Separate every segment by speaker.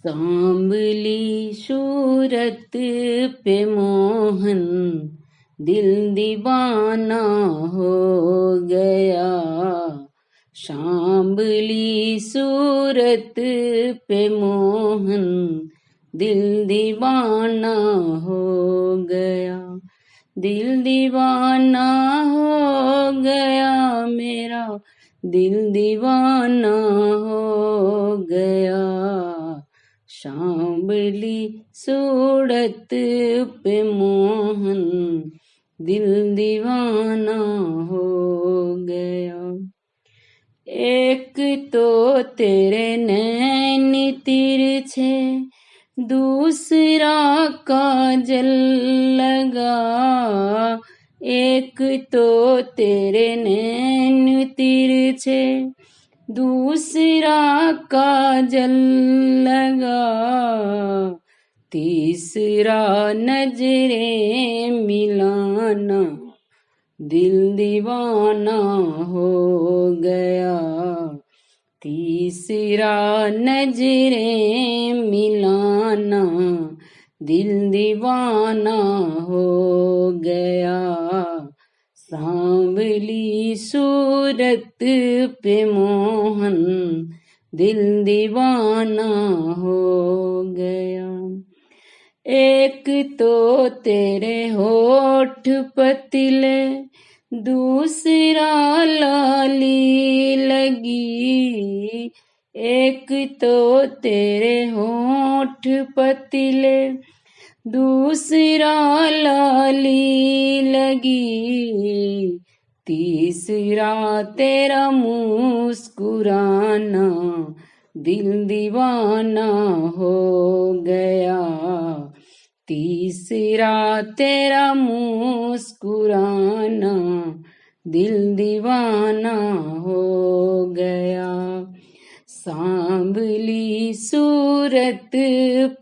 Speaker 1: सांवली सूरत पे मोहन दिल दीवाना हो गया। सांवली सूरत पे मोहन दिल दीवाना हो गया। दिल दीवाना हो गया मेरा, दिल दीवाना हो गया। सांवली सूरत पे मोहन दिल दीवाना हो गया। एक तो तेरे नैन तिरछे, दूसरा काजल लगा। एक तो तेरे नैन तिरछे, दूसरा काजल लगा। तीसरा नजरें मिलाना दिल दीवाना हो गया। तीसरा नजरें मिलाना दिल दीवाना हो गया। सांवली सूरत पे मोहन दिल दीवाना हो गया। एक तो तेरे होठ पतले, दूसरा लाली लगी। एक तो तेरे होठ पतले, दूसरा लाली लगी। तीसरा तेरा मुस्कुराना दिल दीवाना हो गया। तीसरा तेरा मुस्कुराना दिल दीवाना हो गया। सांवली सूरत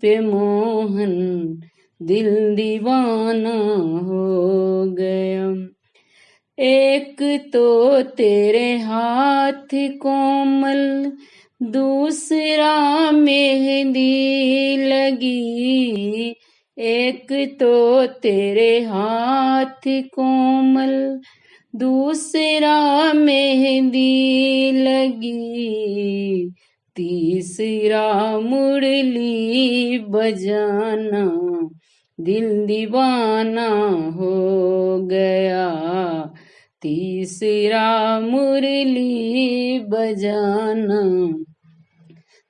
Speaker 1: पे मोहन दिल दीवाना हो गया। एक तो तेरे हाथ कोमल, दूसरा मेहंदी लगी। एक तो तेरे हाथ कोमल, दूसरा मेहंदी लगी। तीसरा मुरली बजाना दिल दीवाना हो गया। तीसरा मुरली बजाना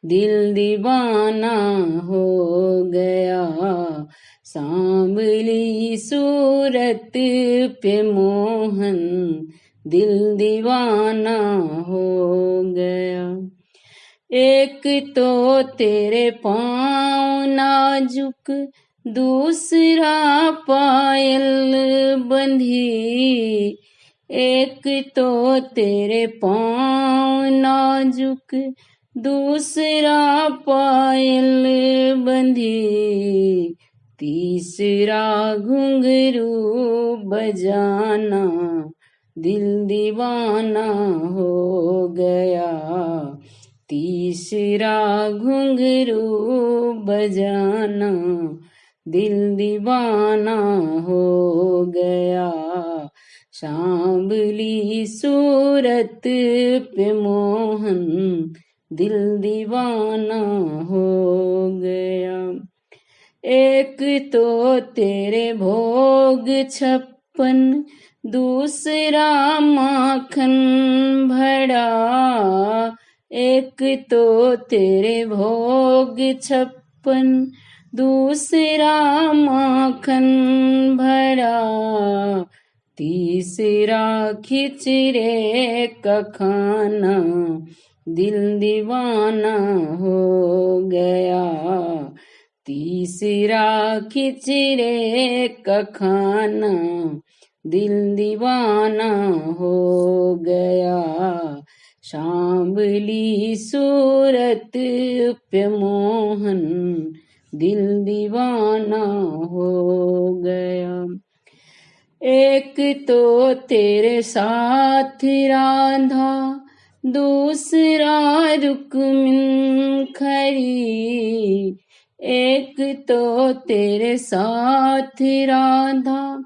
Speaker 1: दिल दीवाना हो गया। सांवली सूरत पे मोहन दिल दीवाना हो गया। एक तो तेरे पाँव नाजुक, दूसरा पायल बंधी। एक तो तेरे पाँव नाजुक, दूसरा पायल बंधी। तीसरा घुंघरू बजाना दिल दीवाना हो गया। तीसरा घुंघरू बजाना दिल दीवाना हो गया। सांवली सूरत पे मोहन दिल दीवाना हो गया। एक तो तेरे भोग 56, दूसरा माखन भरा। एक तो तेरे भोग 56, दूसरा माखन भरा। तीसरा खिचड़े का खाना दिल दीवाना हो गया। तीसरा खिचड़े का खाना दिल दीवाना हो गया। सांवली सूरत पे मोहन दिल दीवाना हो गया। एक तो तेरे साथ राधा, दूसरा रुक्मिन खरी, एक तो तेरे साथ राधा,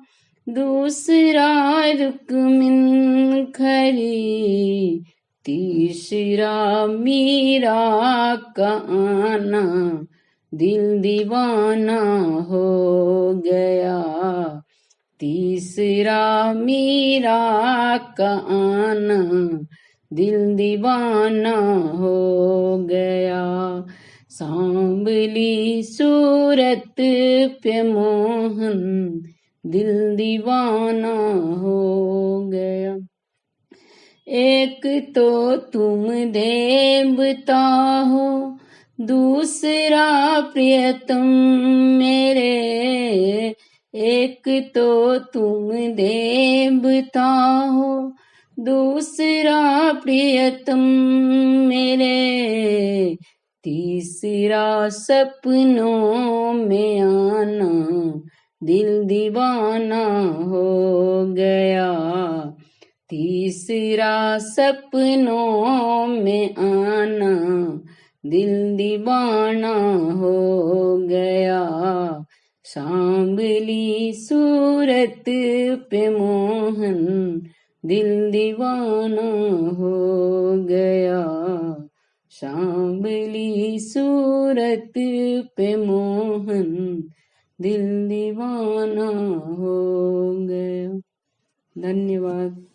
Speaker 1: दूसरा रुक्मिन खरी, तीसरा मीरा का आना, दिल दीवाना हो गया। तीसरा मीरा का आना, दिल दीवाना हो गया। सांवली सूरत पे मोहन, दिल दीवाना हो गया। एक तो तुम देवता हो, दूसरा प्रियतम मेरे, एक तो तुम देवता हो, दूसरा प्रियतम मेरे, तीसरा सपनों में आना, दिल दीवाना हो गया। तीसरा सपनों में आना, दिल दीवाना हो गया। सांवली सूरत पे मोहन, दिल दीवाना हो गया। सांवली सूरत पे मोहन, दिल दीवाना हो गया। धन्यवाद।